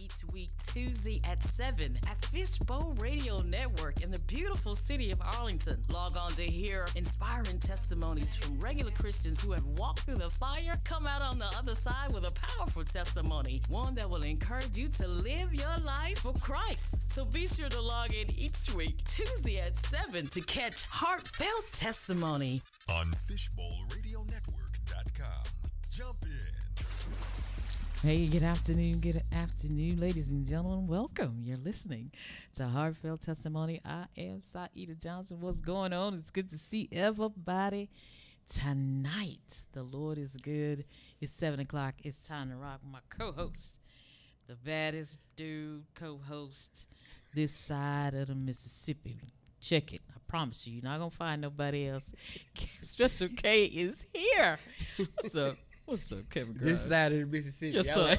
each week, Tuesday at 7 at Fishbowl Radio Network in the beautiful city of Arlington. Log on to hear inspiring testimonies from regular Christians who have walked through the fire, come out on the other side with a powerful testimony, one that will encourage you to live your life for Christ. So be sure to log in each week, Tuesday at 7 to catch heartfelt testimony on FishbowlRadioNetwork.com. Jump in. Hey, good afternoon, ladies and gentlemen. Welcome. You're listening to Heartfelt Testimony. I am Saida Johnson. What's going on? It's good to see everybody tonight. The Lord is good. It's 7 o'clock. It's time to rock. My co-host, the baddest dude co-host this side of the Mississippi. Check it. I promise you, you're not going to find nobody else. Special K is here. What's up? What's up, Kevin Grimes? This side of the Mississippi. Yes, sir.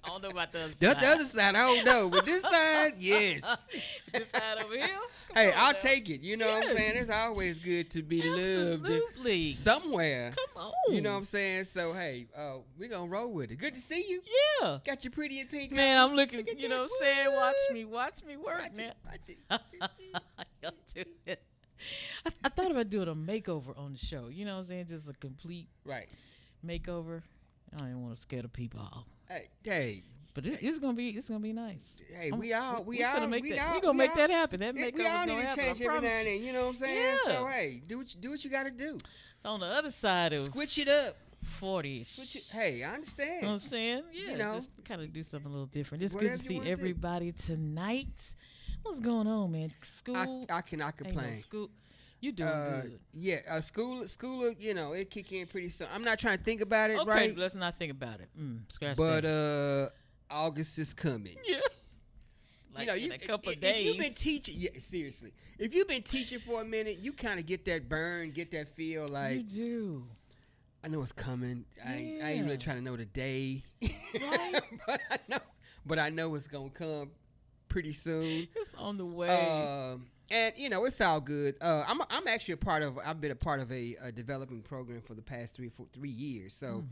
I don't know about the other side. The other side, I don't know. But this side, yes. This side over here? Hey, I'll take it. You know what I'm saying? It's always good to be loved somewhere. Come on. You know what I'm saying? So, hey, we're going to roll with it. Good to see you. Yeah. Got you pretty and pink. Man, I'm looking, you know what I'm saying? Watch me work, man. Watch it. Y'all do it. I thought about doing a makeover on the show. You know what I'm saying? Just a complete makeover. I don't even want to scare the people off. Hey. But it's gonna be nice. Hey, we gonna make that happen. That makeover we all need to happen, change every now and then. You know what I'm saying? Yeah. So hey, do what you got to do. It's on the other side of switch it up. 40-ish. Hey, I understand. You know what I'm saying? Yeah, you know, just kind of do something a little different. It's good to see everybody tonight. What's going on, man? School. I cannot complain. School. You doing good. Yeah, school, you know, it kick in pretty soon. I'm not trying to think about it, okay, right? Okay, let's not think about it. Scratch but that. August is coming. Yeah. Like in a couple of days. If you've been teaching, seriously. If you've been teaching for a minute, you kind of get that burn, get that feel like. You do. I know it's coming. I ain't really trying to know the day. Right. but I know it's going to come pretty soon. It's on the way. And you know, it's all good. I'm actually I've been a part of a developing program for the past 3 years. So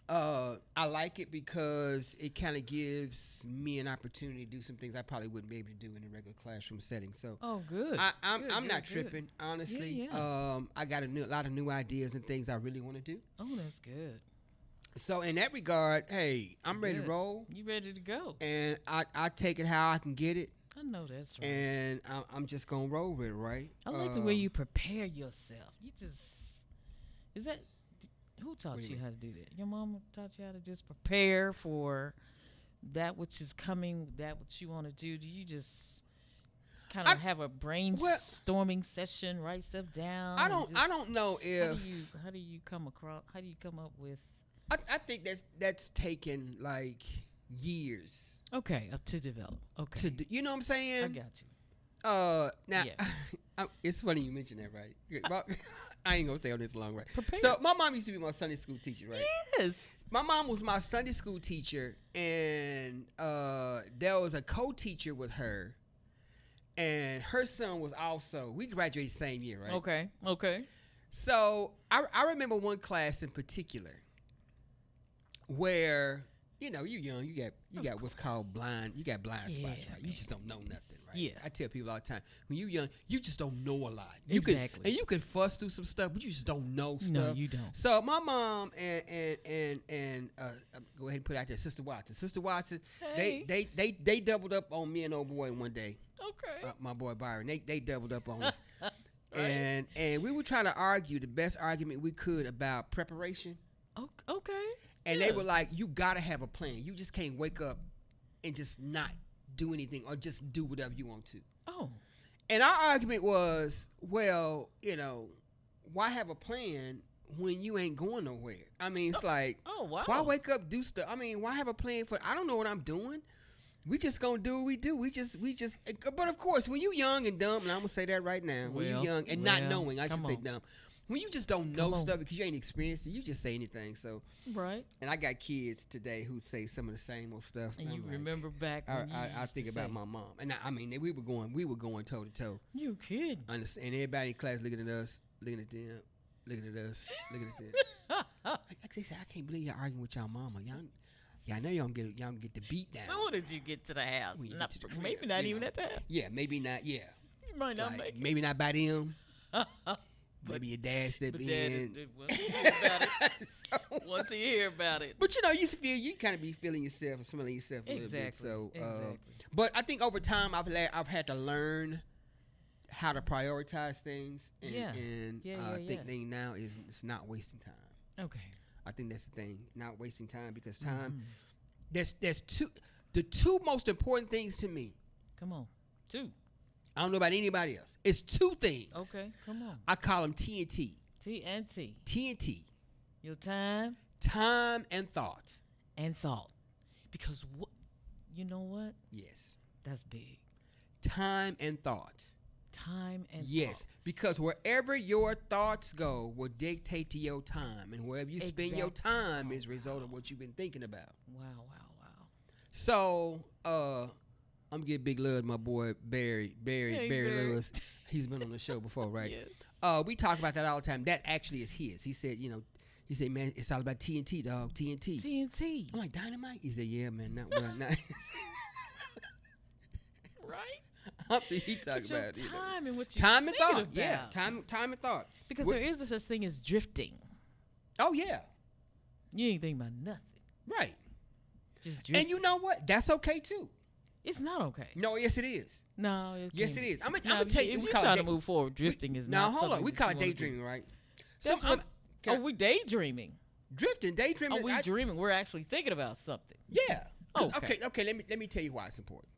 I like it because it kind of gives me an opportunity to do some things I probably wouldn't be able to do in a regular classroom setting. So good. I'm not tripping, honestly. Yeah. I got a lot of new ideas and things I really want to do. Oh, that's good. So in that regard, hey, I'm ready to roll. You ready to go? And I take it how I can get it. I know that's right. And I'm just gonna roll with it, right? I like the way you prepare yourself. Who taught you how to do that? Your mama taught you how to just prepare for that which is coming, that what you want to do. Do you just kind of have a brainstorming session, write stuff down? I don't know if how do you come up with? I think that's taken like years. Okay, up to develop. Okay, you know what I'm saying? I got you. Now it's funny you mentioned that, right? I ain't gonna stay on this long, right? Prepare. So my mom used to be my Sunday school teacher, right? Yes. My mom was my Sunday school teacher, and there was a co-teacher with her, and her son was also. We graduated the same year, right? Okay. So I remember one class in particular where. You know, you young, you got what's called blind. You got blind spots, right? You just don't know nothing, right? Yeah. I tell people all the time, when you young, you just don't know a lot. Exactly. You can fuss through some stuff, but you just don't know stuff. No, you don't. So my mom and go ahead and put out there, Sister Watson. Hey. They doubled up on me and old boy one day. Okay. My boy Byron. They doubled up on us. Right. And we were trying to argue the best argument we could about preparation. Okay. And they were like, you got to have a plan. You just can't wake up and just not do anything or just do whatever you want to. Oh. And our argument was, well, you know, why have a plan when you ain't going nowhere? I mean, it's like, wow. Why wake up, do stuff? I mean, why have a plan for, I don't know what I'm doing. We just going to do what we do. We just, but of course, when you young and dumb, and I'm going to say that right now, when you young and not knowing, I should say dumb. When you just don't know stuff because you ain't experienced it, you just say anything. So right. And I got kids today who say some of the same old stuff. And you remember back when I think about my mom. And I mean, we were going toe to toe. You kidding. Understand? And everybody in class looking at us, looking at them, looking at us, looking at them. They say, I can't believe y'all arguing with y'all mama. Y'all Yeah, I know y'all don't get the beat down. Soon as you get to the house, When you not, get to the maybe crib, not you even know. at the house. Yeah, maybe not. Yeah, You might It's not like, make it. maybe not by them. But Maybe your dad stepped Dad, in. once he hear about it, So- once he hear about it. But you kind of be feeling yourself or smelling yourself a little bit. Exactly, So, exactly. but I think over time I've had to learn how to prioritize things, and I think thing now is it's not wasting time. Okay. I think that's the thing, not wasting time, because time. There's the two most important things to me. Come on. 2. I don't know about anybody else. It's 2 things. Okay. Come on. I call them TNT. TNT. TNT. Your time Time and thought. and thought. Because you know what? Yes. That's big. Time and thought. Time and Yes, thought. because wherever your thoughts go will dictate to your time, and wherever you spend your Exactly. time is a result of what you've been thinking about. Wow. So, I'm gonna get big love to my boy Barry Hey, Barry. Lewis. He's been on the show before, right? Yes. We talk about that all the time. That actually is his. He said, man, it's all about TNT, dog. TNT. TNT. I'm like, dynamite? He said, yeah, man, not well, not. Right? I don't think he talked But your about it. time and what you Time and thought. about. Yeah, time and thought. Because What- there is such thing as drifting. Oh yeah, You ain't thinking about nothing. right. Just drifting. And you know what? That's okay too. It's not okay. No, yes it is. No. Yes can't it be. is. I'm Now, gonna tell you. If we you're call it trying to day- move forward, drifting is Now not. hold on. something We that call you it wanna do. daydreaming, right? That's So, what. can Oh, we daydreaming. drifting, daydreaming. Oh, we dreaming. We're actually thinking about something. Yeah. 'Cause- Okay. Okay. Let me tell you why it's important.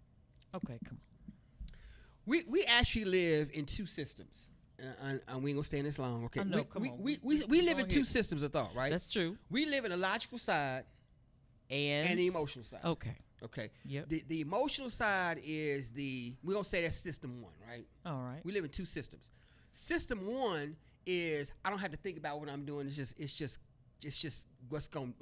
Okay, come We actually live in 2 systems, and we ain't gonna stay in this long. Okay. I know, come on. We We live go in 2 ahead. systems of thought, on. right? That's true. We live in the logical side and the emotional side. Okay. Okay. Yep. The emotional side is we're gonna say that's system 1, right? All right. We live in 2 systems. System 1 is I don't have to think about what I'm doing. It's just what it's going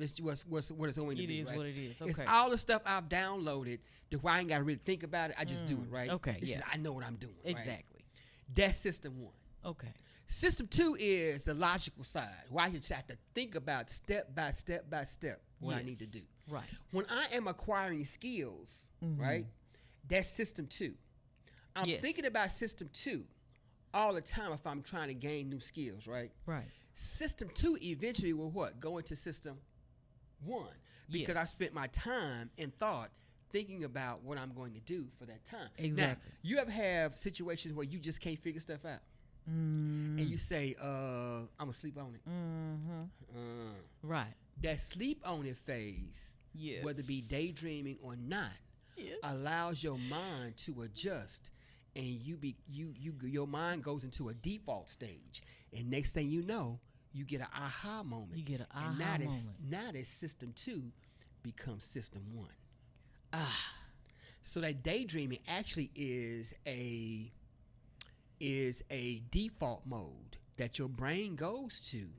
to It be. is Right? what it is. It's Okay. all the stuff I've downloaded to where I ain't got to really think about it. I just do it, right? okay, It's yeah. just, I know what I'm doing. Right? Exactly. That's system 1. Okay. System 2 is the logical side, where I just have to think about step by step by step what I need to Yes. do. Right. When I am acquiring skills, right, that's system 2. I'm Yes. thinking about system 2 all the time if I'm trying to gain new skills, right? Right. System 2 eventually will what? Go into system 1 because I Yes. spent my time and thought thinking about what I'm going to do for that time. Exactly. Now, you ever have situations where you just can't figure stuff out? And you say, I'm going to sleep on it. Right. That sleep on it phase, Yes. whether it be daydreaming or not, Yes. allows your mind to adjust, and your mind goes into a default stage, and next thing you know, you get an aha moment. You get an and aha now that system 2 becomes system 1. Ah. So that daydreaming actually is a default mode that your brain goes to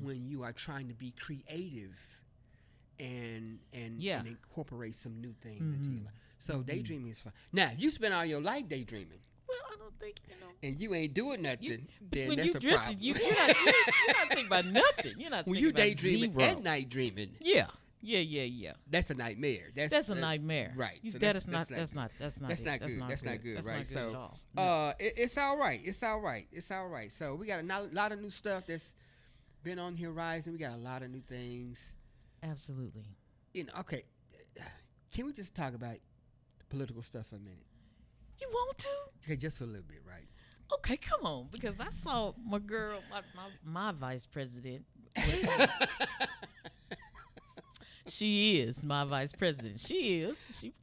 when you are trying to be creative and incorporate some new things into your life. So daydreaming is fun. Now, you spend all your life daydreaming Well, I don't think and you ain't doing nothing, then when that's you a drifted, problem. you're not thinking about nothing. You're not When thinking you about daydreaming zero. at night dreaming, Yeah. that's a nightmare. That's a nightmare. Right. You, So that's not good. That's not good. good. That's not good, That's right? not good So, at all. it's all right. It's all right. It's all right. So we got a lot of new stuff that's been on the horizon. We got a lot of new things. Absolutely. Okay, can we just talk about political stuff for a minute? You want to? Okay, just for a little bit, right? Okay, come on. Because I saw my girl, my vice president. She is my vice president. She is. She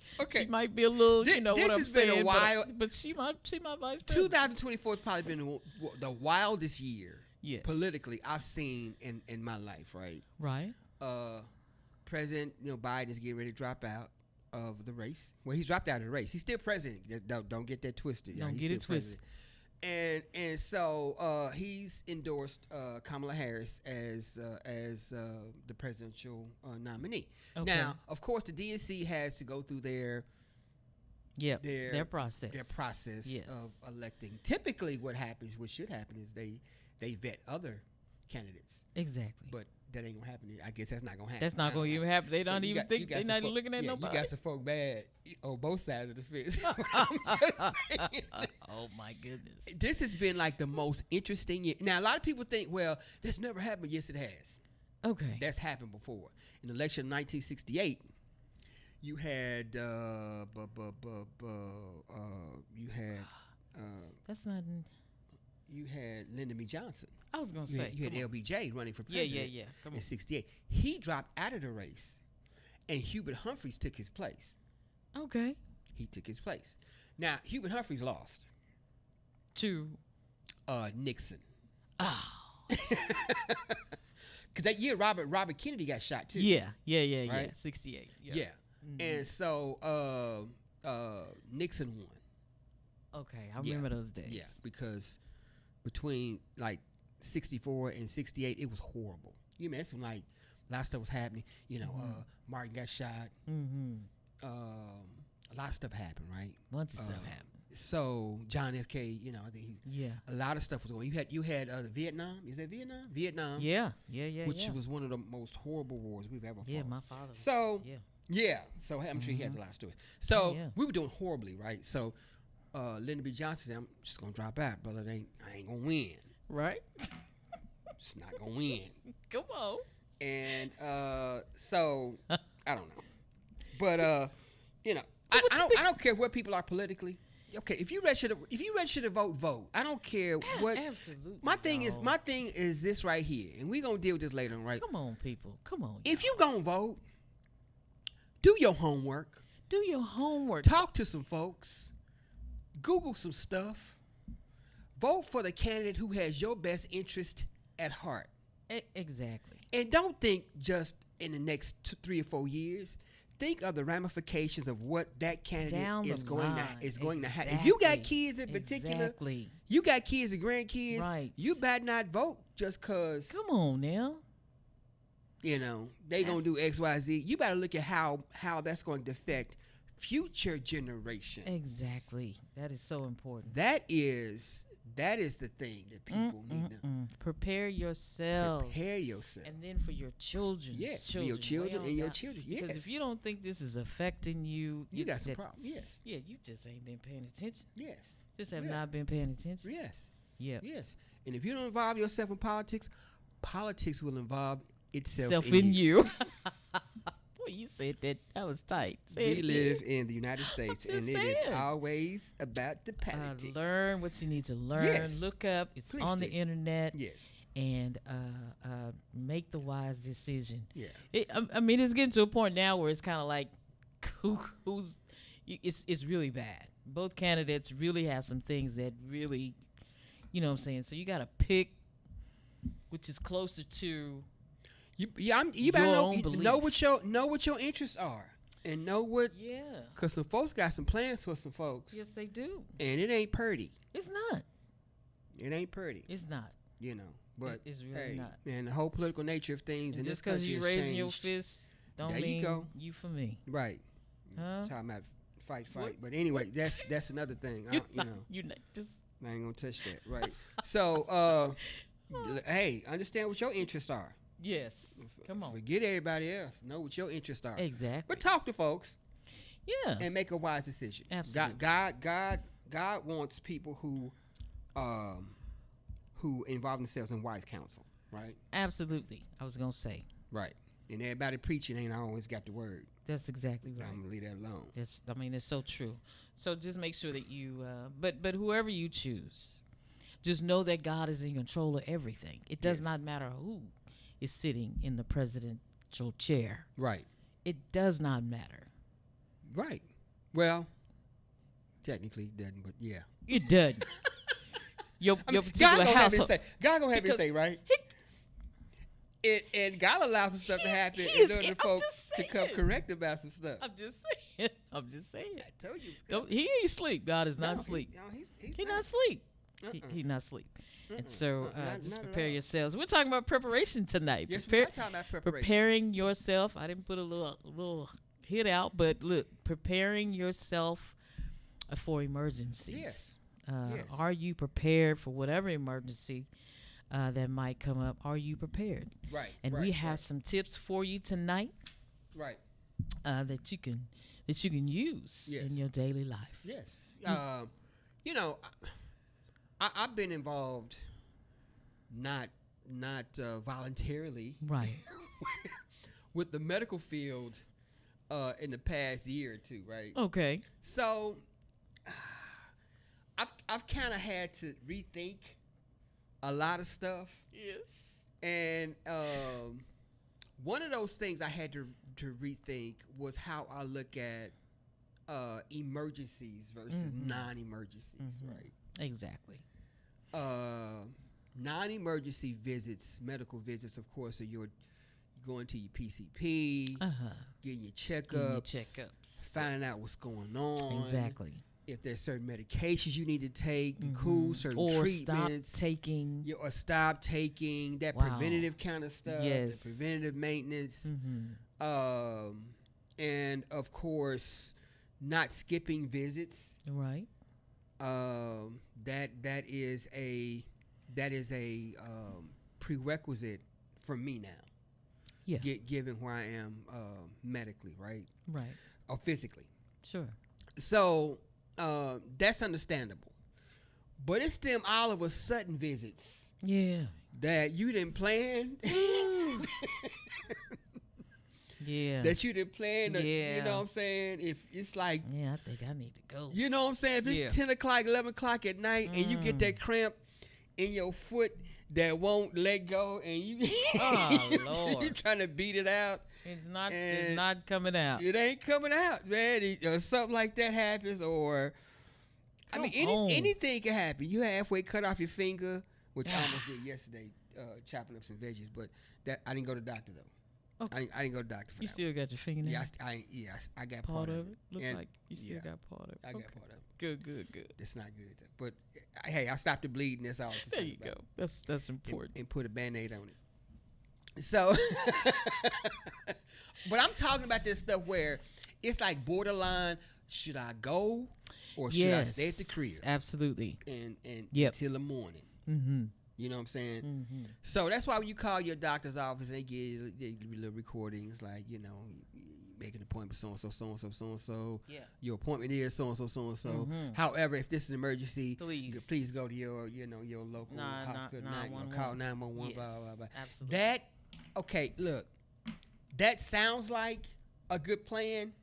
might be a little, This what I'm has been a saying. while. But she my vice president. 2024 has probably been the wildest year Yes. politically I've seen in my life, right? Right. President Biden is getting ready to drop out of the race. Well, he's dropped out of the race. He's still president. Don't get that twisted. Don't he's get it still twisted. president. And so he's endorsed Kamala Harris as the presidential nominee. Okay. Now, of course, the DNC has to go through their process. Their process Yes. of electing. Typically, what should happen is they vet other candidates. Exactly. But that ain't gonna happen. I guess that's not gonna happen. That's not going to even happen. They So don't you even got- think you got they're some not even folk- looking at yeah, nobody. You got some folk bad on both sides of the fence. I'm just saying. Oh my goodness. This has been like the most interesting year. Now, a lot of people think, well, this never happened. Yes, it has. Okay. That's happened before. In the election of 1968, you had That's not. you had Lyndon B. Johnson. I was gonna You say. had, you had come on. LBJ running for Yeah, president. yeah. Come in on. '68. He dropped out of the race, and Hubert Humphreys took his place. Okay. He took his place. Now, Hubert Humphreys lost. To. Nixon. Oh. Because that year, Robert Kennedy got shot too. Yeah. Right? 68. Yeah. And so Nixon won. Okay, I remember those days. Yeah, because between like 64 and 68, it was horrible. You know, that's when like a lot of stuff was happening. You know, Martin got shot. Mm-hmm. A lot of stuff happened, right? Bunch of stuff happened. So John F. K. You know, I think a lot of stuff was going. You had Vietnam. Is that Vietnam? Vietnam. Yeah. Which was one of the most horrible wars we've ever fought. Yeah, my father. So yeah. Yeah. So I'm sure he has a lot of stories. So we were doing horribly, right? So Lyndon B. Johnson said, "I'm just gonna drop out, brother. I ain't gonna win. Right. Just not gonna win." Come on. And so I don't know, but you know, So I don't care where people are politically. Okay, if you register to vote. I don't care what. Absolutely. My thing is this right here, and we gonna deal with this later on, right? Come on, people. Come on. If you gonna vote, do your homework. Do your homework. Talk to some folks. Google some stuff. Vote for the candidate who has your best interest at heart. Exactly. And don't think just in the next 3 or 4 years. Think of the ramifications of what that candidate is going to have. If you got kids in particular, you got kids and grandkids, right? You better not vote just because. Come on now. You know they gonna do X, Y, Z. You better look at how that's going to affect future generations. Exactly. That is so important. That is the thing that people need to prepare yourselves. Prepare yourself. And then for your children. Yes, for your children and your children. Yes. Because if you don't think this is affecting you, you got some problems. Yes. Yeah, you just ain't been paying attention. Yes. Just have not been paying attention. Yes. Yeah. Yes. And if you don't involve yourself in politics will involve itself in you. Boy, you said that. That was tight. We live in the United States, and it is always about the politics. Learn what you need to learn. Yes. Look up. It's on the internet. Yes. And make the wise decision. Yeah. I mean, it's getting to a point now where it's kind of like, it's really bad. Both candidates really have some things that really, you know what I'm saying? So you got to pick which is closer to you better know what your interests are, and know what. Yeah. Cause some folks got some plans for some folks. Yes, they do. And it ain't pretty. It's not. It ain't pretty. It's not. You know, but it's really not. And the whole political nature of things in this country just because you raising your fist don't mean you for me. Right. Huh? Talking about fight. What? But anyway, that's another thing. I ain't gonna touch that. Right. So, hey, understand what your interests are. Yes. Come on. Forget everybody else. Know what your interests are. Exactly. But talk to folks. Yeah. And make a wise decision. Absolutely. God wants people who involve themselves in wise counsel, right? Absolutely. I was gonna say. Right. And everybody preaching ain't always got the word. That's exactly right. I'm gonna leave that alone. It's so true. So just make sure that you but whoever you choose, just know that God is in control of everything. It does not matter who is sitting in the presidential chair. Right. It does not matter. Right. Well, technically it doesn't, but yeah. It doesn't. your particular household. God gonna have his say, right? And God allows some stuff to happen in order for folks to come correct about some stuff. I'm just saying. I told you. He ain't sleep. God is not asleep. He's not asleep. He's not asleep. And so just prepare yourselves. We're talking about preparation tonight. Yes, we're talking about preparation. Preparing yourself. I didn't put a little hit out, but look, preparing yourself for emergencies. Yes. Are you prepared for whatever emergency that might come up. Are you prepared? Right. And right, we have right. some tips for you tonight Right. that you can use Yes. in your daily life. Yes. You know, I've been involved, not voluntarily, Right. with the medical field in the past year or two, right? Okay. So I've kind of had to rethink a lot of stuff, Yes. and one of those things I had to rethink was how I look at emergencies versus non-emergencies, right? Exactly. Non-emergency visits, medical visits, of course, are your going to your PCP, getting your checkups, finding out what's going on. Exactly. If there's certain medications you need to take, cool, certain Or treatments. stop taking. Or stop taking that Wow. preventative kind of stuff, Yes. the preventative maintenance. And, of course, not skipping visits. Right. That is a prerequisite for me now. Yeah. Given where I am medically, right? Right. Or physically. Sure. So that's understandable. But it's them all of a sudden visits Yeah. that you didn't plan. Yeah. That you didn't plan. Yeah. You know what I'm saying? If it's like, Yeah, I think I need to go. you know what I'm saying? If it's 10 o'clock, 11 o'clock at night and you get that cramp in your foot that won't let go and you Lord. you're trying to beat it out. It's not coming out. It ain't coming out, man. Or something like that happens, or Come on. anything can happen. You halfway cut off your finger, which I almost did yesterday, chopping up some veggies, but that I didn't go to the doctor though. Okay. I didn't go to the doctor for You that. still got your fingernail? I got part of it. Look And like you still got part of it. I got Okay. part of it. Good. That's not good though. But hey, I stopped the bleeding. That's all. There you go. That's important. And put a Band-Aid on it. So, but I'm talking about this stuff where it's like borderline. Should I go or should I stay at the crib? Absolutely. And Yep. until the morning. Mm-hmm. You know what I'm saying? Mm-hmm. So that's why when you call your doctor's office, they give little recordings like, you make an appointment so and so. Yeah. Your appointment is so and so. Mhm. However, if this is an emergency, Please go to your local hospital. Call 911. Yes, Blah blah blah. absolutely. Okay. Look, that sounds like a good plan.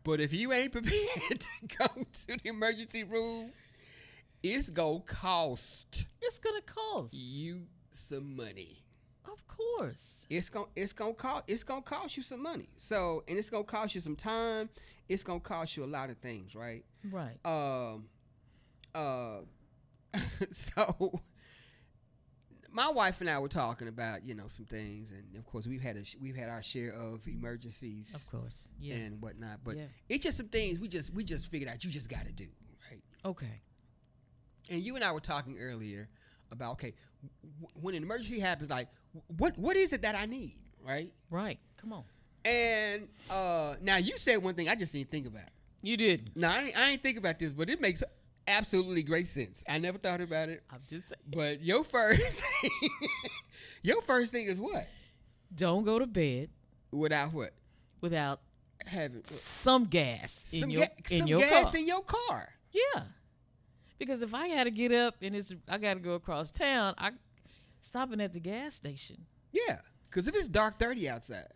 But if you ain't prepared to go to the emergency room, it's gonna cost. It's gonna cost You some money. Of course. It's gonna cost you some money. So, and it's gonna cost you some time. It's gonna cost you a lot of things, right? Right. So my wife and I were talking about some things, and of course we've had our share of emergencies, Of course. Yeah. and whatnot. But Yeah. it's just some things we just figured out. You just got to do, right? Okay. And you and I were talking earlier about when an emergency happens, like what is it that I need, right? Right. Come on. And now you said one thing I just didn't think about. You did. Now I ain't think about this, but it makes absolutely great sense. I never thought about it. I'm just saying. But your first thing is what? Don't go to bed Without what? without Having some gas in your gas car. in your car. Yeah. Because if I got to get up and I got to go across town, I stopping at the gas station. Yeah, because if it's dark 30 outside,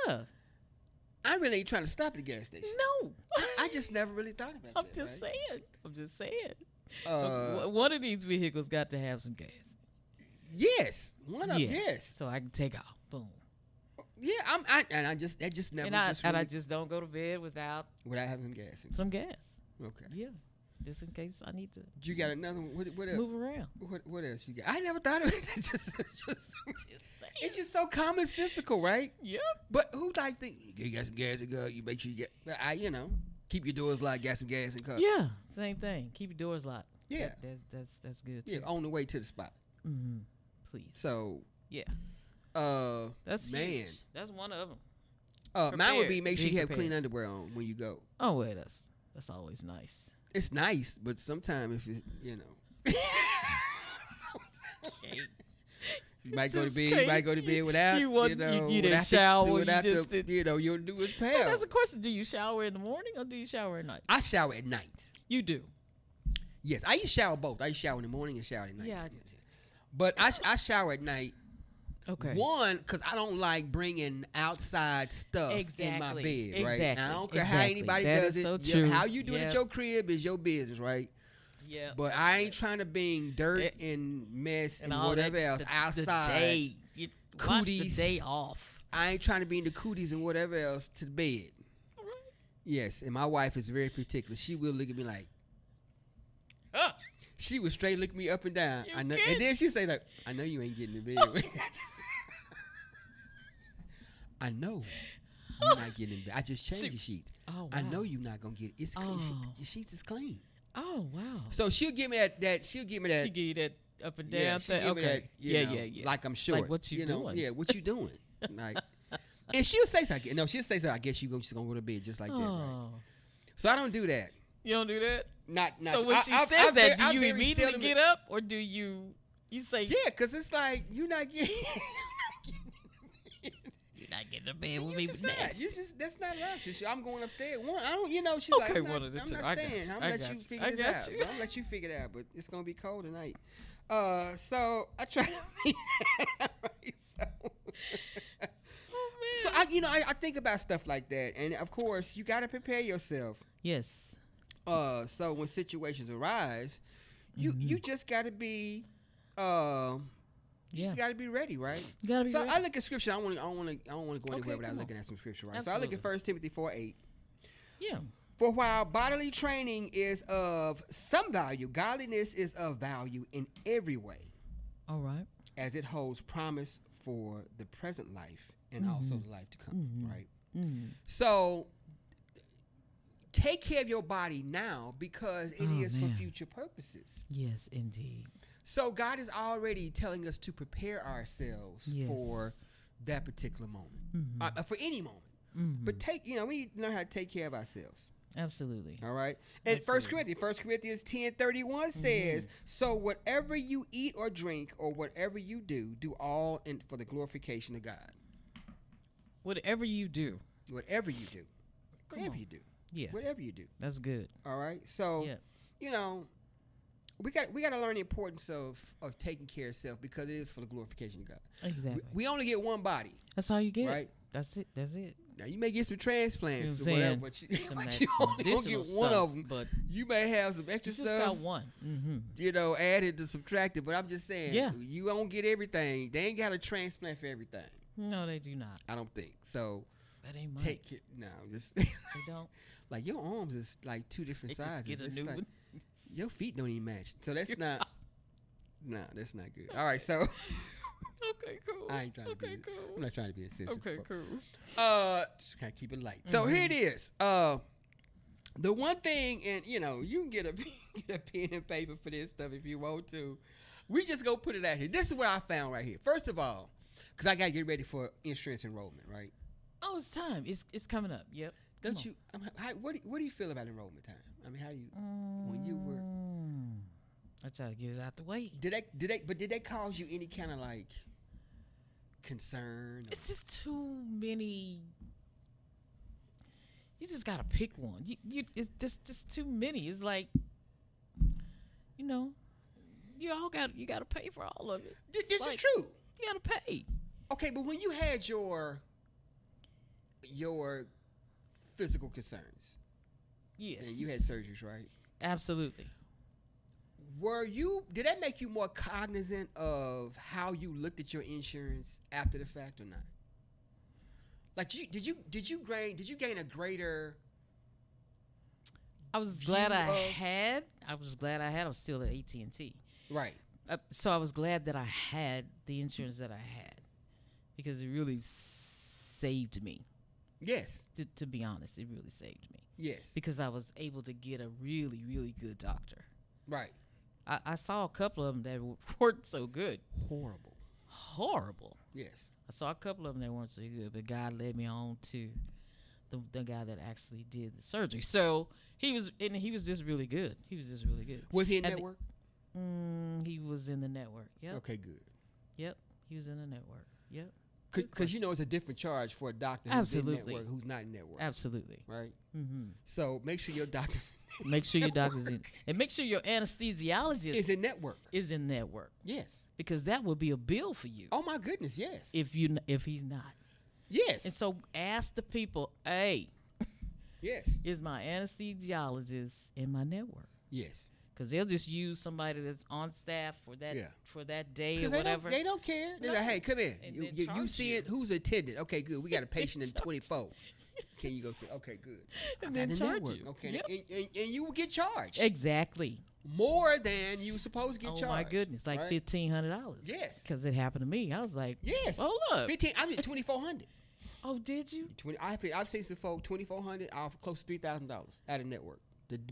Yeah. I really ain't trying to stop at the gas station. No. I just never really thought about I'm that. just right? saying. I'm just saying. Uh, One of these vehicles got to have some gas. Yes, one of Yeah. yes, So I can take off. Boom. yeah. I just never I just don't go to bed without without having some gas. In. some gas. Okay. Yeah. Just in case I need to You got another one? What else? move around. What else you got? I never thought of it. It's just so commonsensical, right? Yep. But who like think you got some gas in car? You make sure you get. Keep your doors locked. Got some gas in car. Yeah. Same thing. Keep your doors locked. Yeah. That's good too. Yeah, on the way to the spot. Mm-hmm. Please. So, yeah. that's Man. man. That's one of them. Mine would Prepared. be make sure Be you have prepared. clean underwear on when you go. Oh well, that's always nice. It's nice, but sometimes if it's You might go to bed. You might go to bed without. You didn't shower. Without you'll do his pal. So that's a question. Do you shower in the morning or do you shower at night? I shower at night. You do. Yes, I used to shower both. I used to shower in the morning and shower at night. Yeah, I do too. But I shower at night. Okay. One, because I don't like bringing outside stuff in my bed, right? And I don't care how anybody does it. So true. How you do it at your crib is your business, right? Yeah. But I ain't trying to bring dirt and mess and whatever else outside. Watch the day off. I ain't trying to be in the cooties and whatever else to the bed. All right. Yes, and my wife is very particular. She will look at me like, she would straight look me up and down. I know, and then she say like, I know you ain't getting in bed. I know you're not getting in bed. I just changed the sheets. Oh, wow. I know you're not gonna get it. It's clean. Your sheets is clean. Oh wow. So she'll give me that. She'll give me that. She give you that up and down Yeah, thing. give me that. Yeah. Like I'm short. Like what you doing? Yeah, what you doing? Like, and she'll say something. No, she'll say something. I guess you just gonna go to bed just like that, right? So I don't do that. You don't do that. Not. So when she says that, do you immediately get up or do you say? Yeah, because it's like you're not getting. Not getting to bed with me next. That's not an option. I'm going upstairs. I don't. She's okay, like, I'm one of the two. not staying. I'm gonna let you figure this out. I'm gonna let you figure it out. But it's gonna be cold tonight. So I try to. So I think about stuff like that, and of course you got to prepare yourself. Yes. So when situations arise, you just got to be. You just got to be ready, right? You gotta be ready. I look at scripture. I don't want to go anywhere without looking at some scripture, right? Absolutely. So I look at 1 Timothy 4:8. Yeah. For while bodily training is of some value, godliness is of value in every way. All right. As it holds promise for the present life and also the life to come, right? Mm-hmm. So take care of your body now because it is for future purposes. Yes, indeed. So God is already telling us to prepare ourselves for that particular moment, for any moment. Mm-hmm. But we learn how to take care of ourselves. Absolutely. All right. And 1 Corinthians 10:31 says, so whatever you eat or drink or whatever you do all for the glorification of God. Whatever you do. Whatever you do. Whatever you do. Yeah. Whatever you do. That's good. All right. So, we got to learn the importance of taking care of self because it is for the glorification of God. Exactly. We only get one body. That's all you get. Right. That's it. Now you may get some transplants or whatever, but you only gonna get one of them. But you may have some extra stuff. You just got one. Mm-hmm. Added to subtracted. But I'm just saying, you don't get everything. They ain't got a transplant for everything. No, they do not. I don't think so. That ain't mine. Take it. No, just they don't. Like your arms is like two different sizes. Just get a new one. Your feet don't even match. So that's not. No, that's not good. All right, so. Okay, cool. I ain't trying to be. Cool. I'm not trying to be insensitive. Okay, cool. Just kind of keep it light. So here it is. The one thing, and you can get a pen and paper for this stuff if you want to. We just go put it out here. This is what I found right here. First of all, because I gotta get ready for insurance enrollment, right? Oh, it's time. It's coming up. Yep. Don't you? What do you feel about enrollment time? I mean, how do you when you were? I try to get it out the way. Did they cause you any kind of like concern? It's just too many. You just gotta pick one. It's just too many. It's like, you gotta pay for all of it. This is true. You gotta pay. Okay, but when you had your physical concerns, yes, and you had surgeries, right? Absolutely. Did that make you more cognizant of how you looked at your insurance after the fact or not? Like, did you gain a greater? I was glad I had. I was still at AT&T. Right. So I was glad that I had the insurance that I had because it really saved me. Yes. To be honest, it really saved me. Yes. Because I was able to get a really, really good doctor. Right. I saw a couple of them that weren't so good. Horrible. Yes. I saw a couple of them that weren't so good, but God led me on to the guy that actually did the surgery. So he was just really good. Was he in network? He was in the network. Yep. Okay, good. Yep. He was in the network. Yep. Because it's a different charge for a doctor who's in network who's not in network. Absolutely. Right? Mm-hmm. So make sure your doctor's Make sure your doctor's in. And make sure your anesthesiologist is in network. Is in network. Yes. Because that would be a bill for you. Oh, my goodness, yes. If he's not. Yes. And so ask the people, hey. Yes. Is my anesthesiologist in my network? Yes. Because they'll just use somebody that's on staff for that day or whatever. They don't care. They're like, hey, come here. You see it? Who's attended? Okay, good. We got a patient in 24. Can you go see? Okay, good. And then charge you. Okay, and you will get charged. Exactly. More than you supposed to get charged. Oh my goodness, like right? $1,500. Yes. Because it happened to me. I was like, yes. Oh look, 15. I did $2,400. Oh, did you? I've seen some folks $2,400 off close to $3,000 out of network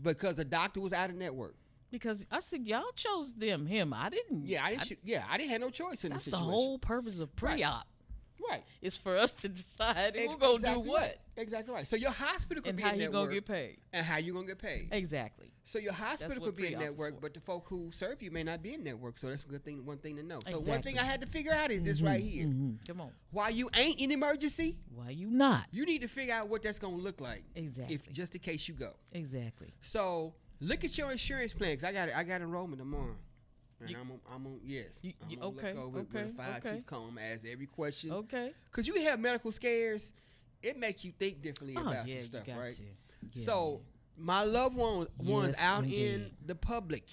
because the doctor was out of network. Because I said y'all chose him. I didn't. Yeah, I didn't have no choice in this situation. That's the whole purpose of pre-op. Right. It's for us to decide who's going to do what. Right. Exactly right. So your hospital could and be how in you network. Gonna get paid. And how you going to get paid. Exactly. So your hospital could be in network, for. but the folk who serve you may not be in network. So that's a good thing. One thing to know. Exactly. So one thing I had to figure out is this right here. Come on. Why you ain't in emergency? Why you not? You need to figure out what that's going to look like. Exactly. Just in case you go. Exactly. So look at your insurance plan. 'Cause I got enrollment tomorrow. And I'm on yes. I'm gonna look over with a fine-tooth comb, ask every question. Okay. Because you have medical scares, it makes you think differently about some stuff, you got right? to. Yeah. So my loved ones out in the public,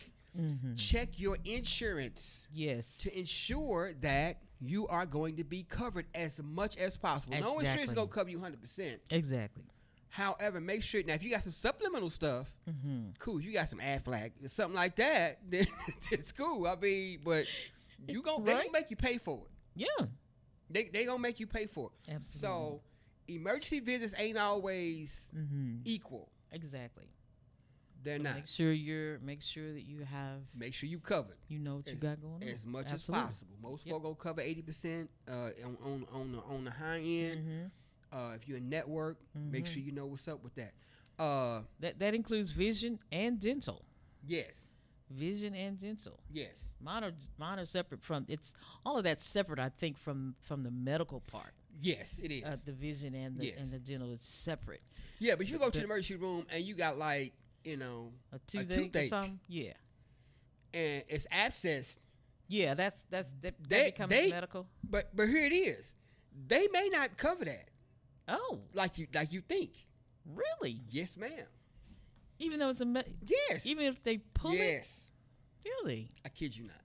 check your insurance. Yes. To ensure that you are going to be covered as much as possible. No insurance is gonna cover you 100%. Exactly. However, make sure now if you got some supplemental stuff, cool. You got some Aflac or something like that, then it's cool. I mean, but they gonna make you pay for it. Yeah, they gonna make you pay for it. Absolutely. So emergency visits ain't always equal. Exactly. They're not. Make sure that you have. Make sure you covered. You know what you got going on as much as possible. Most folk gonna cover 80% on the high end. If you're a network, make sure you know what's up with that. That includes vision and dental. Yes. Vision and dental. Yes. Mine are separate from. It's all of that's separate. I think from the medical part. Yes, it is. The vision and the dental is separate. Yeah, but you go to the emergency room and you got like a toothache or something. Yeah. And it's abscessed. Yeah, that becomes medical. But here it is. They may not cover that. Oh, like you think? Really? Yes, ma'am. Even though it's yes. Even if they pull it. Yes. Really? I kid you not.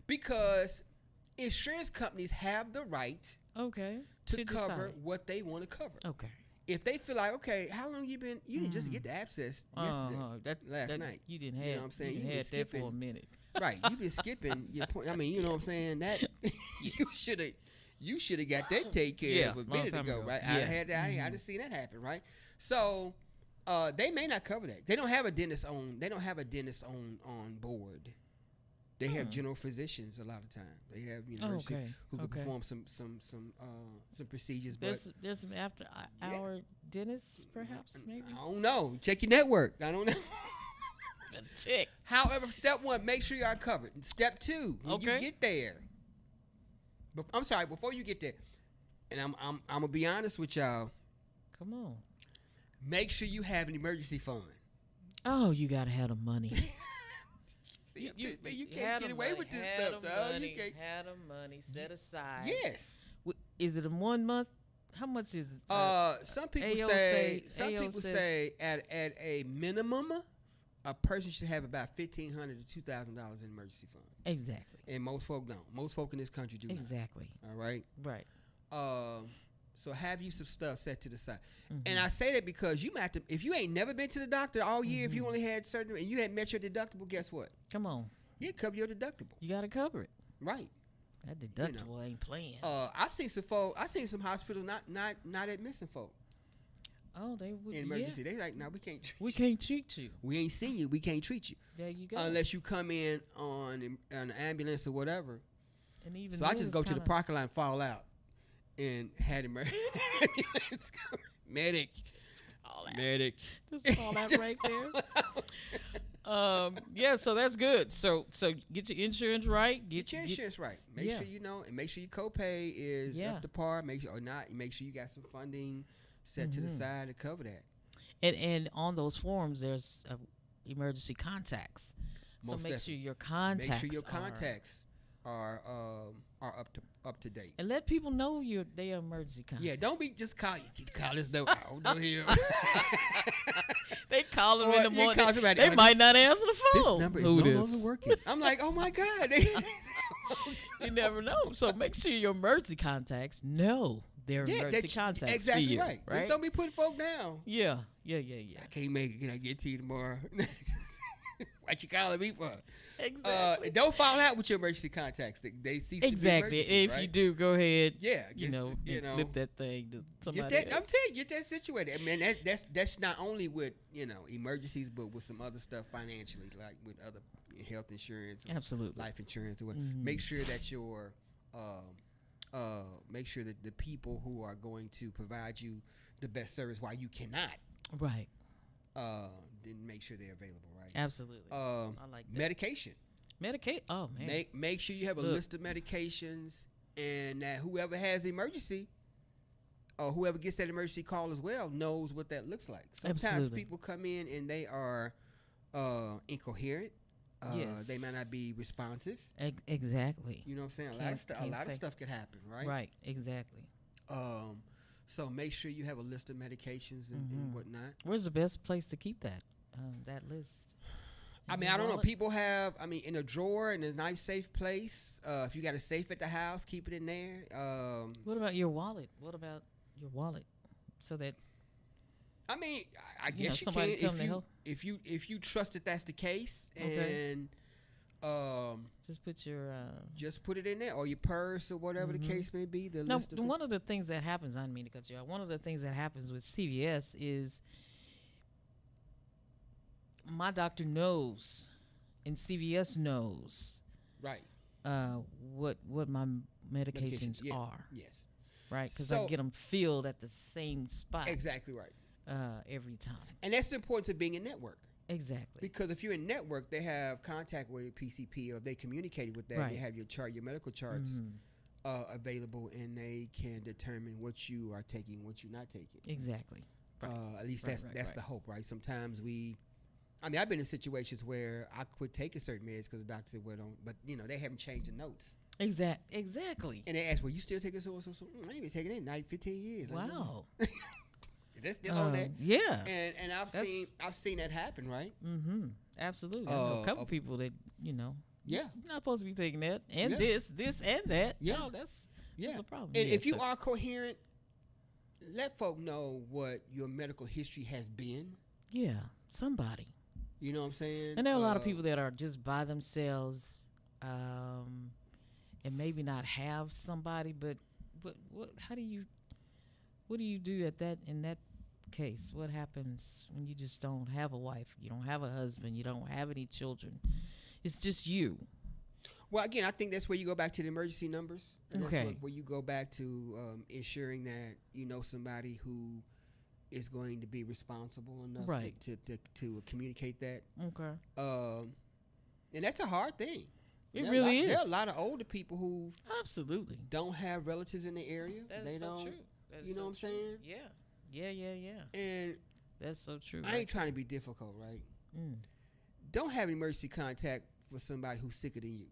Because insurance companies have the right. Okay. To cover what they want to cover. Okay. If they feel like, okay, how long you been? You didn't just get the abscess yesterday, last night. You didn't have. You know what I'm saying? You had that for a minute. Right. You've been skipping your point. I mean, you know what I'm saying? That you should have got that taken care of a minute ago, right? Yeah. I didn't see that happen, right? So they may not cover that. They don't have a dentist on board. They have general physicians a lot of times. They have who can perform some procedures. There's some after hour dentists, perhaps, maybe. I don't know. Check your network. I don't know. Check. However, step 1, make sure you are covered. Step 2, when you get there. I'm sorry, before you get there, and I'm gonna be honest with y'all. Come on. Make sure you have an emergency fund. Oh, you gotta have the money. See, you can't get away with this stuff, though. You can't. Have the money set aside. Yes. Is it a 1 month? How much is it? Some people say at a minimum, a person should have about $1,500 to $2,000 in emergency fund. Exactly. And most folk don't. Most folk in this country do. Exactly. Not. All right. Right. So have you some stuff set to the side. And I say that because you might have to, if you ain't never been to the doctor all year, if you only had certain, and you hadn't met your deductible, guess what? Come on. You cover your deductible. You got to cover it. Right. That deductible ain't playing. I've seen some hospitals not admitting folk. Oh, they would. In emergency, they like, no, we can't. Can't treat you. We ain't seen you. We can't treat you. There you go. Unless you come in on an ambulance or whatever. And even so I just go to the parking lot and fall out, and had emergency ambulance come. Medic. Just fall out right there. Yeah, so that's good. So get your insurance right. Get your insurance right. Make sure you know, and make sure your copay is up to par. Make sure or not. Make sure you got some funding set to the side to cover that. And on those forms, there's emergency contacts. So make sure your contacts are up to date. And let people know they are emergency contacts. Yeah, don't be just call this no. I don't know him. They call them in the morning. They might not answer the phone. This number is no longer working. I'm like, oh my God. You never know. So make sure your emergency contacts know their emergency contacts. Exactly for you, right. Just don't be putting folk down. Yeah. I can't make it. Can I get to you tomorrow? What you calling me for? Exactly. Don't fall out with your emergency contacts. They cease to be exactly. emergency, If right? you do, go ahead. Yeah, flip that thing to somebody else. I'm telling you, get that situated. I mean, that's not only with emergencies, but with some other stuff financially, like with other health insurance, absolutely, life insurance, or whatever. Make sure that make sure that the people who are going to provide you the best service while you cannot, right? Then make sure they're available, right? Absolutely. I like that. Medication. Oh man. Make sure you have a list of medications, and that whoever has the emergency, or whoever gets that emergency call as well, knows what that looks like. Sometimes people come in and they are incoherent. Yes. They might not be responsive. Exactly. You know what I'm saying? A lot of stuff could happen, right? Right. Exactly. So make sure you have a list of medications and whatnot. Where's the best place to keep that list? I mean, I don't know. People have, in a drawer in a nice, safe place. If you got a safe at the house, keep it in there. What about your wallet? So that I guess you can if you trust that that's the case, and just put it in there, or your purse, or whatever the case may be. One of the things that happens, I didn't mean to cut you off. One of the things that happens with CVS is my doctor knows, and CVS knows, right? What my medications are. Yes. Right, because I get them filled at the same spot. Exactly right. Every time. And that's the importance of being in network. Exactly. Because if you're in network, they have contact with your PCP, or they communicate with that. Right. They have your medical charts available, and they can determine what you are taking, what you're not taking. Exactly. Right. At least that's the hope, right? Sometimes I've been in situations where I quit taking certain meds because the doctor said, well, don't, but they haven't changed the notes. Exactly. And they asked, well, you still taking so? I ain't been taking it in 15 years. Wow. They're still on that. Yeah. And I've seen that happen, right? Mm-hmm. Absolutely. I know a couple people that, you're not supposed to be taking that, and this, and that. Yeah. No, that's a problem. And if you are coherent, let folk know what your medical history has been. Yeah, somebody. You know what I'm saying? And there are a lot of people that are just by themselves, and maybe not have somebody, but what do you do in that case? What happens when you just don't have a wife, you don't have a husband, you don't have any children? It's just you. Well, again, I think that's where you go back to the emergency numbers. And okay. That's where you go back to ensuring that you know somebody who is going to be responsible enough right. to communicate that. Okay. And that's a hard thing. It really is. There are a lot of older people who absolutely don't have relatives in the area. That is so true. You know what I'm saying? Yeah. And that's so true. I ain't trying to be difficult, right? Don't have emergency contact for somebody who's sicker than you.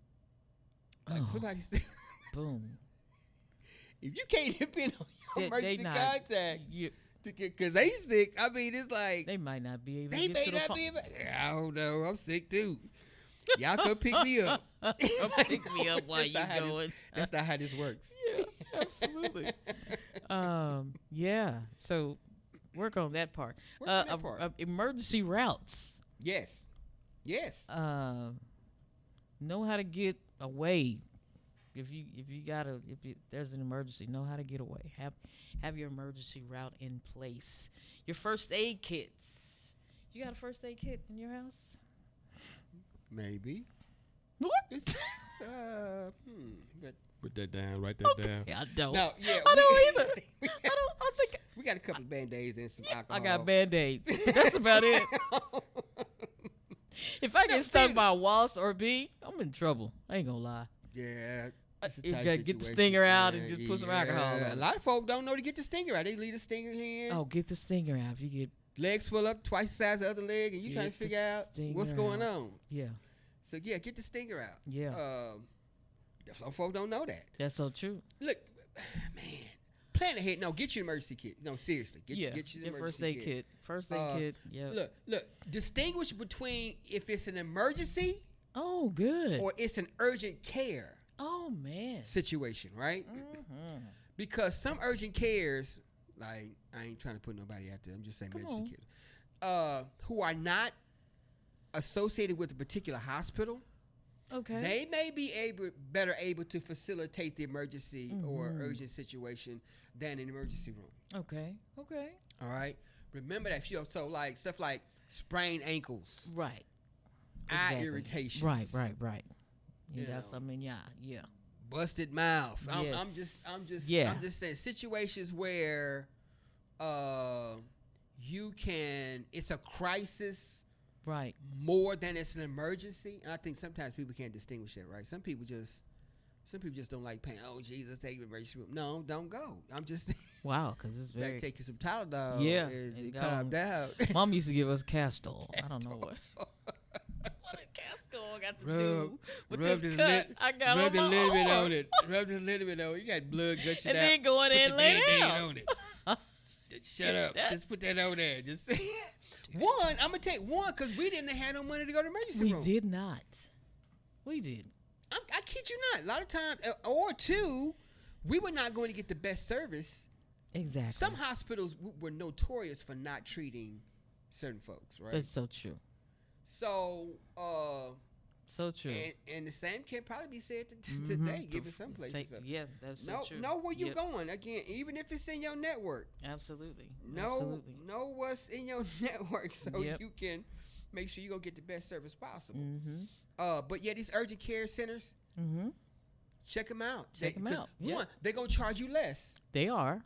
Like somebody sick. Boom. If you can't depend on your emergency contact, because they sick, it's like they might not be able. They to may get to not the be able. I don't know. I'm sick too. Y'all come pick me up. Pick me up while you going. That's not how this works. Yeah, absolutely. Yeah. So work on that part. Emergency routes. Yes. Know how to get away. If there's an emergency, know how to get away. Have your emergency route in place. Your first aid kits. You got a first aid kit in your house? Maybe. What? It's, put that down. Write that down. I don't. No, yeah, I don't either. I think we got a couple of Band-Aids and some alcohol. I got Band-Aids. That's about it. If I get stung by a wasp or a bee, I'm in trouble. I ain't gonna lie. Yeah. You gotta get the stinger out and just put some alcohol on A it. lot of folk don't know to get the stinger out. They leave the stinger in. Oh, get the stinger out. If you get Legs swell up twice the size of the other leg, and you trying to figure out what's going on. Yeah. So yeah, get the stinger out. Yeah. Some folk don't know that. That's so true. Look, man, plan ahead. No, get your emergency kit. No, seriously, get your emergency first aid kit. First aid kit. Yeah. Look. Distinguish between if it's an emergency. Oh, good. Or it's an urgent care. Oh man. Situation, right? Mm-hmm. Because some urgent cares, like I ain't trying to put nobody out there. I'm just saying emergency cares, who are not associated with a particular hospital. Okay. They may be better able to facilitate the emergency or urgent situation than an emergency room. Okay. All right. Remember that. So like stuff like sprained ankles. Right. Eye irritation. Right. You got something in your eye. Yeah. Busted mouth. Yes. I'm just saying situations where you can, it's a crisis. Right. More than it's an emergency. And I think sometimes people can't distinguish that, right? Some people just don't like pain. Oh, Jesus, take me emergency room. No, don't go. I'm just wow, because it's very. Take you some Tylenol. Yeah, and calm down. Mom used to give us castor. I don't know what. What a castor got to do with this cut I got on my little bit arm. on it. Rub just a little bit on it. You got blood gushing out. And then go in there and lay down. On it. Shut up. Just put that over there. Just one. I'm gonna take one because we didn't have no money to go to the emergency room. We did not. We did. I kid you not. A lot of times, or two, we were not going to get the best service. Exactly. Some hospitals were notorious for not treating certain folks, right? That's so true. So, so true. And the same can probably be said today, given some places. Yeah, that's so true. Know where you're going. Again, even if it's in your network. Absolutely. Know what's in your network so you can make sure you're going to get the best service possible. But yeah, these urgent care centers, check them out. Check them out. One, they're going to charge you less. They are.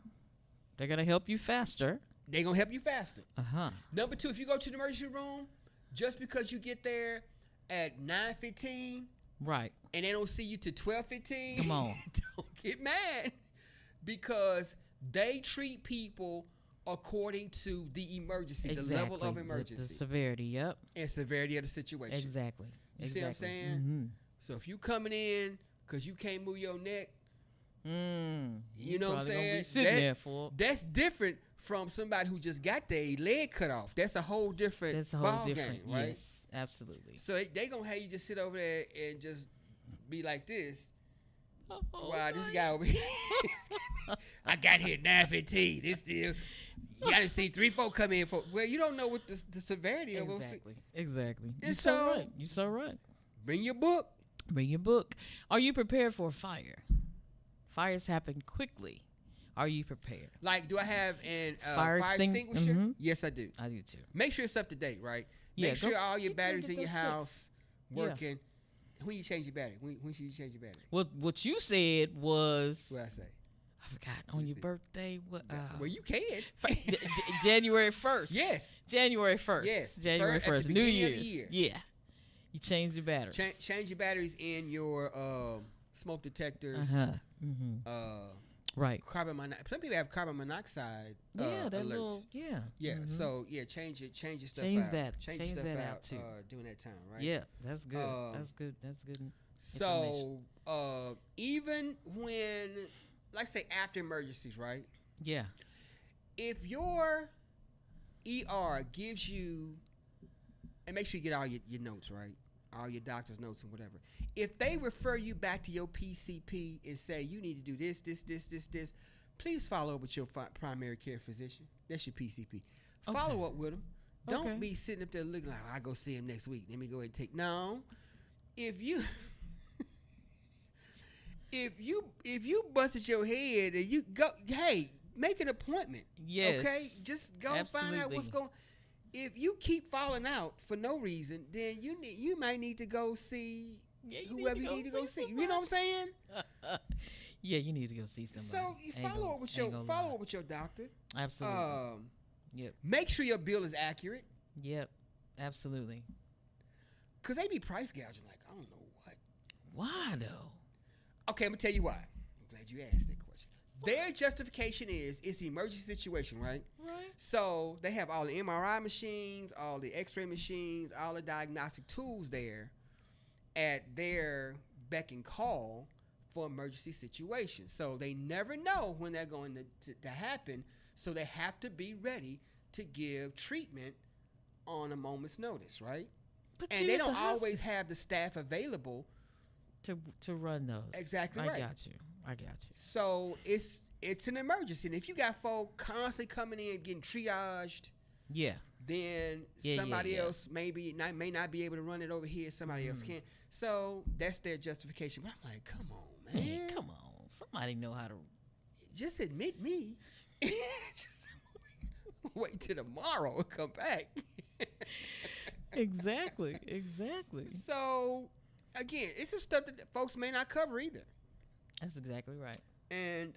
They're going to help you faster. They're going to help you faster. Uh-huh. Number two, if you go to the emergency room, just because you get there at 9:15, right, and they don't see you till 12:15, come on, don't get mad, because they treat people according to the emergency, the level of emergency, the severity, and severity of the situation. Exactly. You see what I'm saying? So if you coming in because you can't move your neck, you know what I'm saying? That's different from somebody who just got their leg cut off. That's a whole different ball game, right? Yes, absolutely. So they gonna have you just sit over there and just be like this. Wow, this guy over here. I got here at 9:15. This still, you gotta see 3-4 come in for. Well, you don't know what the severity of it. Exactly. You're so right. You're so right. Bring your book. Are you prepared for a fire? Fires happen quickly. Are you prepared? Like, do I have an fire extinguisher? Yes, I do. I do too. Make sure it's up to date, right? Yeah, Make sure all your batteries in your house working. Yeah. When you change your battery? When should you change your battery? What you said was. What I say? I forgot. On your birthday? What? Well, you can. January 1st. Yes. January 1st. Yes. January 1st. New Year's. Year. Yeah. You change your batteries. Change your batteries in your smoke detectors. Right. Some people have carbon monoxide. Yeah, that alerts. Little. Yeah. Yeah. So change your stuff change out. That. Change that out too. During that time, right? Yeah, that's good. That's good. So even when, like, say after emergencies, right? Yeah. If your ER gives you, and make sure you get all your notes, right? All your doctor's notes and whatever. If they refer you back to your PCP and say you need to do this, please follow up with your primary care physician. That's your PCP. Follow up with them. Don't be sitting up there looking like, I'll go see him next week. Let me go ahead and take. No. If you busted your head and you go, hey, make an appointment. Yes. Okay? Just go find out what's going on. If you keep falling out for no reason, then you might need to go see whoever you need to go see. Somebody. You know what I'm saying? Yeah, you need to go see somebody. So you follow up with your doctor. Absolutely. Yep. Make sure your bill is accurate. Yep. Absolutely. Because they be price gouging like, I don't know what. Why though? Okay, I'm going to tell you why. I'm glad you asked that question. Their justification is it's an emergency situation, right? Right. So they have all the MRI machines, all the X-ray machines, all the diagnostic tools there at their beck and call for emergency situations. So they never know when they're going to happen. So they have to be ready to give treatment on a moment's notice, right? But And they don't always have the staff available to run those. Exactly right. I got you. So it's an emergency. And if you got folk constantly coming in getting triaged, then somebody else may not be able to run it over here. Somebody else can. So that's their justification. But I'm like, come on, man. Hey, come on. Somebody know how to. Just admit me. Just wait till tomorrow and come back. Exactly. So, again, it's some stuff that folks may not cover either. That's exactly right. And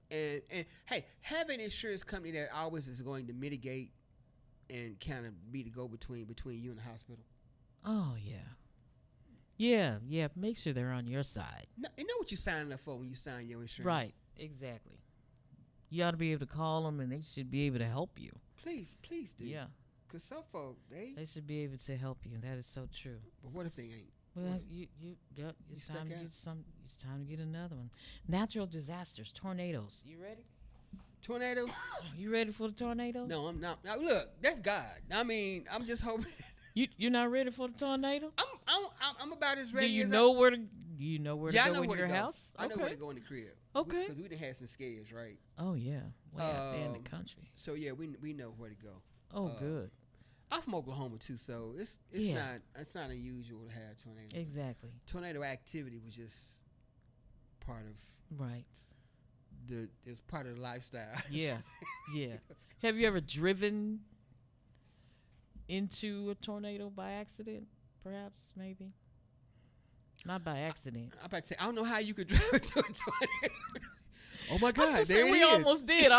and hey, having an insurance company that always is going to mitigate and kind of be the go between you and the hospital. Oh yeah. Make sure they're on your side. No, you know what you're signing up for when you sign your insurance. Right. Exactly. You ought to be able to call them, and they should be able to help you. Please do. Yeah. Because some folk they should be able to help you. That is so true. But what if they ain't? Well, it's time to get It's time to get another one. Natural disasters, tornadoes. You ready? Tornadoes? You ready for the tornado? No, I'm not. Now, look, that's God. I mean, I'm just hoping. You're not ready for the tornado? I'm about as ready. Do you as know where to? Do you know where to I go know in where your to go. house? I know where to go in the crib. Okay. Because we done had some scares, right? Oh yeah, way out there in the country. So yeah, we know where to go. Oh, good. I'm from Oklahoma too, so it's not unusual to have tornadoes. Exactly. Tornado activity was just part of it's part of the lifestyle. Yeah. Have you ever driven into a tornado by accident? Perhaps, maybe. Not by accident. I'm about to say, I don't know how you could drive into a tornado. Oh my God! There we almost did.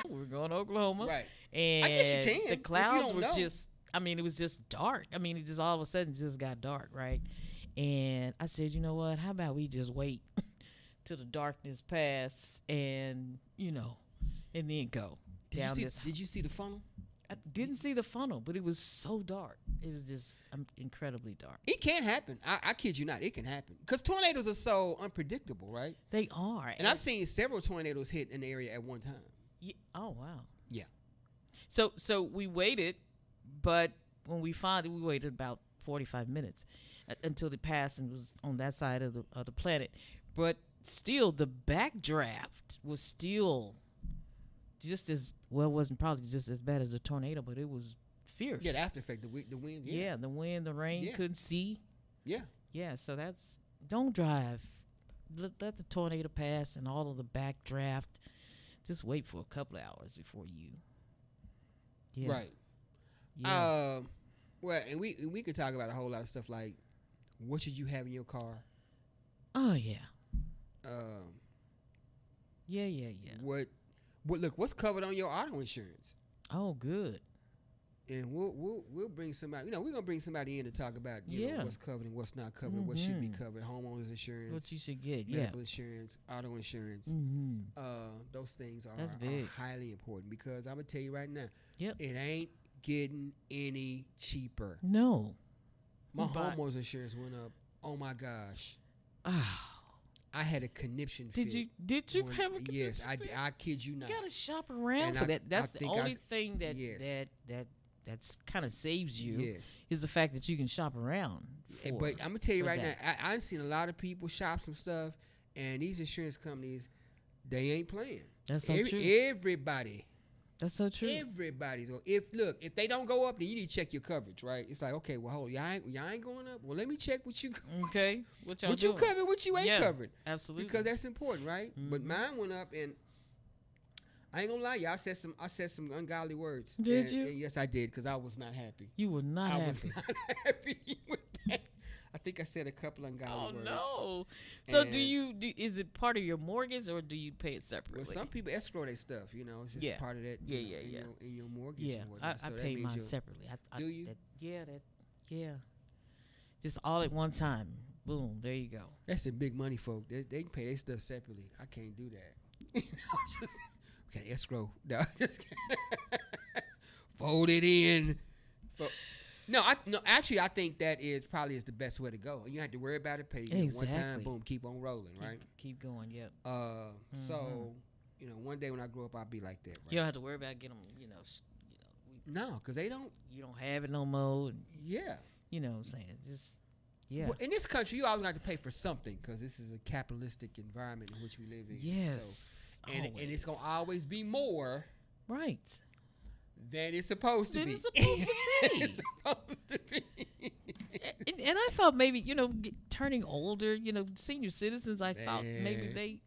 We're going to Oklahoma, right? And I guess you can. The clouds were know. just. I mean, it was just dark. I mean, it just all of a sudden just got dark, right? And I said, you know what? How about we just wait till the darkness pass, and and then go down this. Did you see the funnel? I didn't see the funnel, but it was so dark. It was just incredibly dark. It can happen. I kid you not. It can happen because tornadoes are so unpredictable, right? They are. And I've seen several tornadoes hit an area at one time. Yeah. Oh wow. Yeah. So we waited, but when we waited about 45 minutes until it passed and was on that side of the planet. But still, the backdraft was still just as well. Wasn't probably just as bad as a tornado, but it was fierce. Yeah, the after effect, the winds. Yeah, the wind, the rain, couldn't see. Yeah. Yeah, so don't drive. Let the tornado pass and all of the backdraft. Just wait for a couple of hours before you. Yeah. Right. Yeah. Well, and we could talk about a whole lot of stuff like, what should you have in your car? Oh yeah. Yeah. What's covered on your auto insurance? Oh, good. And we'll bring somebody. We're gonna bring somebody in to talk about what's covered and what's not covered, what should be covered, homeowners insurance, what you should get, medical insurance, auto insurance. Those things are highly important because I'm gonna tell you right now, it ain't getting any cheaper. No. My homeowners insurance went up. Oh my gosh. I had a conniption fit. Did you have a conniption Yes, fit? I kid you not. You gotta shop around for that. That's the only thing that's kind of saves you is the fact that you can shop around. But I'm gonna tell you right now, I've seen a lot of people shop some stuff, and these insurance companies, they ain't playing. That's so true. Everybody. That's so true. Everybody's. If they don't go up, then you need to check your coverage, right? It's like, okay, well, hold, y'all ain't going up. Well, let me check what you. Okay, what you covered, what you ain't covered. Absolutely. Because that's important, right? But mine went up, and I ain't gonna lie, y'all. I said some ungodly words. Did you? And yes, I did, because I was not happy. You were not happy. I was not happy with that. I think I said a couple ungodly words. Oh no! So is it part of your mortgage or do you pay it separately? Well, some people escrow their stuff. It's just part of that. In your mortgage. Yeah, and whatnot. I pay mine separately. Do you? Yeah. Just all at one time. Boom. There you go. That's the big money folk. They can pay their stuff separately. I can't do that. Okay, escrow. No, just kidding. Fold it in. No, actually, I think that is probably the best way to go. You don't have to worry about it. Pay one time, boom, keep on rolling, right? Keep going, yep. So, one day when I grow up, I'll be like that. Right? You don't have to worry about getting them, no, because they don't. You don't have it no more. Yeah. You know what I'm saying? Just, yeah. Well, in this country, you always got to pay for something because this is a capitalistic environment in which we live in. Yes. So, and it's going to always be more. Right. Than it's supposed to be. It's supposed to be. It's supposed to be. And I thought maybe, turning older, senior citizens, I thought maybe they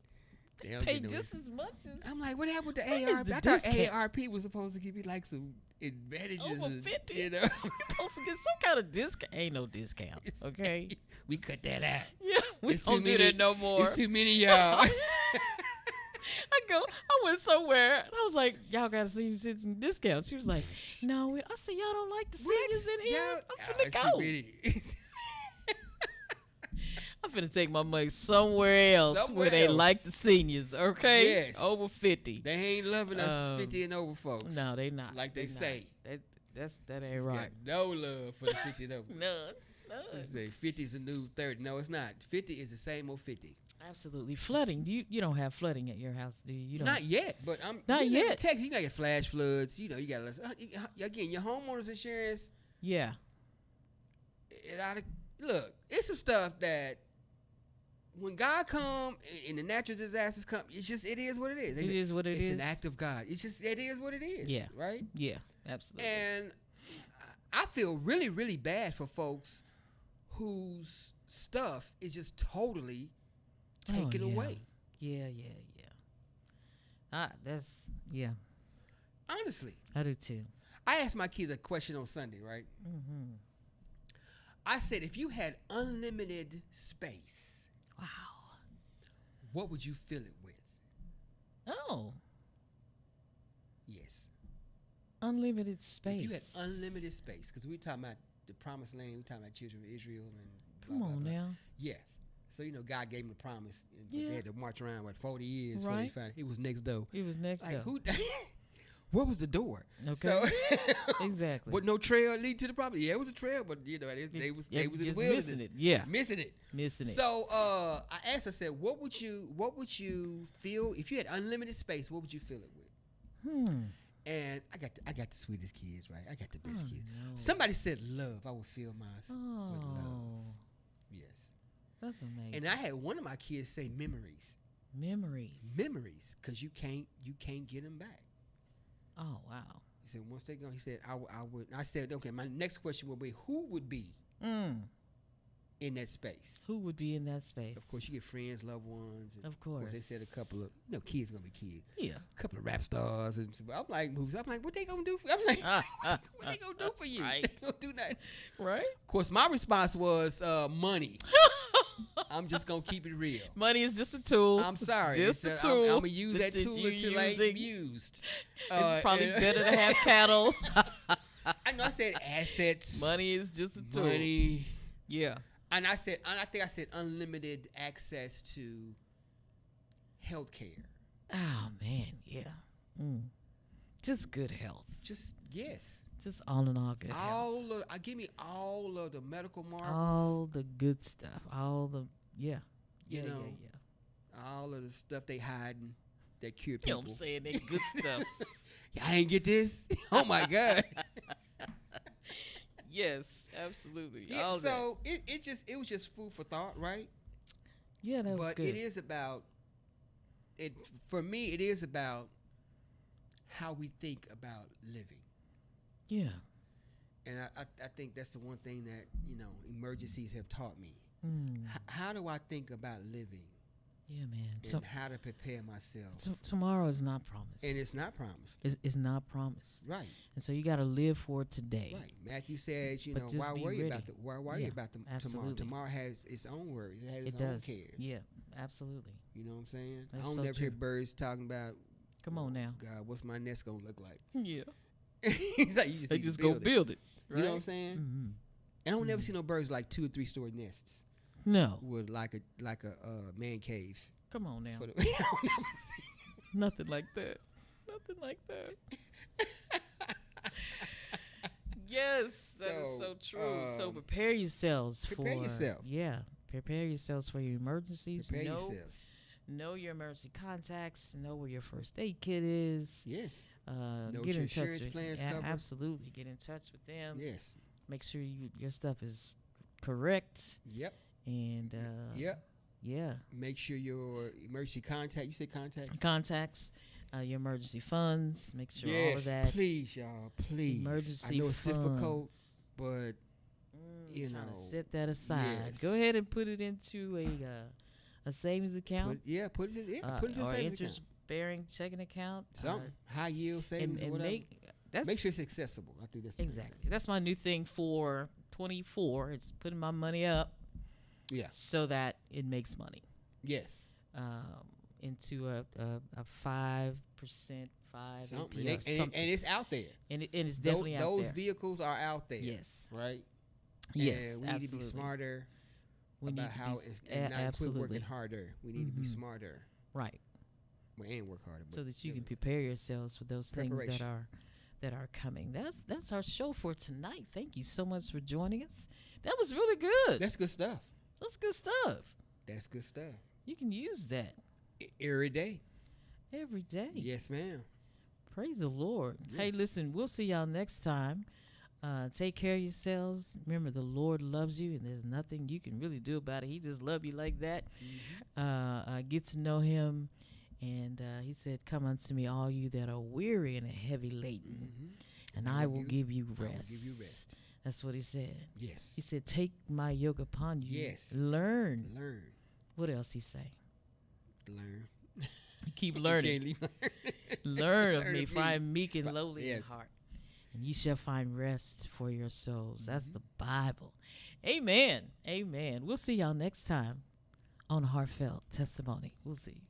pay just as much as. I'm like, what happened with the ARP? I thought AARP was supposed to give you like some advantages. Over 50. You're supposed to get some kind of discount. Ain't no discount, okay? We cut that out. Yeah, we don't do that no more. It's too many y'all. I went somewhere and I was like, y'all got a senior citizen discount. She was like, no. I said, y'all don't like the seniors in here? I'm finna go. I'm finna take my money somewhere else where they like the seniors, okay? Yes. Over 50. They ain't loving us 50 and over folks. No, they not. Like they say. That ain't right. Got no love for the 50 and over. None. They say 50 is a new 30. No, it's not. 50 is the same old 50. Absolutely. Flooding. You don't have flooding at your house, do you? You don't. Not yet, but I'm not yet. Texas, you gotta get flash floods. You gotta again your homeowners insurance. Yeah. Look, it's some stuff that when God come and the natural disasters come, it is what it is. It is what it is. It's an act of God. It is what it is. Yeah. Right. Yeah. Absolutely. And I feel really, really bad for folks whose stuff is just totally taken away. Yeah. Honestly. I do too. I asked my kids a question on Sunday, right? Mm-hmm. I said, if you had unlimited space, wow, what would you fill it with? Oh. Yes. Unlimited space. If you had unlimited space, because we talking about the promised land, we talking about children of Israel and blah, come on blah, blah. now. Yes. So, God gave them the promise. And yeah. They had to march around, 40 years right. before they found it. It was next door. It was next door. What was the door? Okay. So exactly. What, no trail lead to the property? Yeah, it was a trail, but they was in the wilderness. Missing it. Yeah. Missing it. So I asked, I said, what would you feel if you had unlimited space, what would you fill it with? And I got the sweetest kids, right? I got the best kids. No. Somebody said love. I would fill mine with love. Yes. That's amazing. And I had one of my kids say memories. Memories, because you can't get them back. Oh wow! He said once they're gone, he said I would. I said okay. My next question would be who would be in that space? Who would be in that space? Of course, you get friends, loved ones. And of course, they said a couple of kids gonna be kids. Yeah, a couple of rap stars. And I'm like moves. I'm like, what they gonna do? I'm like, what they gonna do for you? Right. They gonna do nothing. Right. Of course, my response was money. I'm just gonna keep it real. Money is just a tool. I'm sorry, it's just a tool. I'm gonna use that tool until I ain't used. It's probably better to have cattle. I know. I said assets. Money is just a tool. Money. Yeah. And I think I said unlimited access to health care. Oh man, yeah. Just good health. Just yes. Just all in all good health. Give me all of the medical marvels. All the good stuff. All the you know. All of the stuff they hiding that cure people. You know what I'm saying? That good stuff. Y'all ain't get this? Oh my God. Yes, absolutely. Yeah, all so it was just food for thought, right? Yeah, that was but good. It is about it for me. It is about how we think about living. Yeah. And I think that's the one thing that, emergencies have taught me. How do I think about living? Yeah, man. And how to prepare myself. So tomorrow is not promised. And it's not promised. It's not promised. Right. And so you got to live for today. Matthew. Right. Matthew says, why worry about tomorrow? Tomorrow has its own worries. It has its own cares. Yeah, absolutely. You know what I'm saying? That's I don't never hear birds talking about, come on now. God, what's my nest going to look like? Yeah. He's like, they just go build it. Right? You know what I'm saying? Mm-hmm. And I don't never see no birds like 2 or 3 story nests No. with like a man cave. Come on now. I don't never see. Nothing like that. Nothing like that. Yes, that is so true. So prepare yourselves prepare yourself. Yeah, prepare yourselves for your emergencies. Prepare yourselves. Know your emergency contacts. Know where your first aid kit is. Yes. Know Get your in touch insurance with plans cover. Absolutely. Get in touch with them. Yes. Make sure your stuff is correct. Yep. And yep. Yeah. Make sure your emergency contact. You say contacts. Contacts. Your emergency funds. Make sure yes, all of that. Please, y'all. Please. Emergency I know it's funds. difficult, but you know, set that aside. Yes. Go ahead and put it into a savings account. Put it into or savings account. Interest-bearing checking account. Something high yield savings and or whatever. Make sure it's accessible. I think that's exactly. That's my new thing for 24. It's putting my money up. Yeah. So that it makes money. Yes. Into a 5%, something. something. And it's out there. And it's definitely out there. Those vehicles are out there. Yes. Right? Yes, and we need to be smarter about how not absolutely. quit working harder. We need to be smarter. Right. Well, and work harder. So that you can prepare yourselves for those things that are coming. That's our show for tonight. Thank you so much for joining us. That was really good. That's good stuff. That's good stuff. That's good stuff. You can use that every day. Every day. Yes, ma'am. Praise the Lord. Yes. Hey, listen, we'll see y'all next time. Take care of yourselves. Remember, the Lord loves you, and there's nothing you can really do about it. He just loves you like that. Get to know him. And he said, come unto me, all you that are weary and heavy laden, and I will give you rest. I will give you rest. That's what he said. Yes. He said, take my yoke upon you. Yes. Learn. Learn. What else he say? Learn. Keep learning. Learn of me, for I am meek and lowly in heart. And ye shall find rest for your souls. That's the Bible. Amen. Amen. We'll see y'all next time on Heartfelt Testimony. We'll see.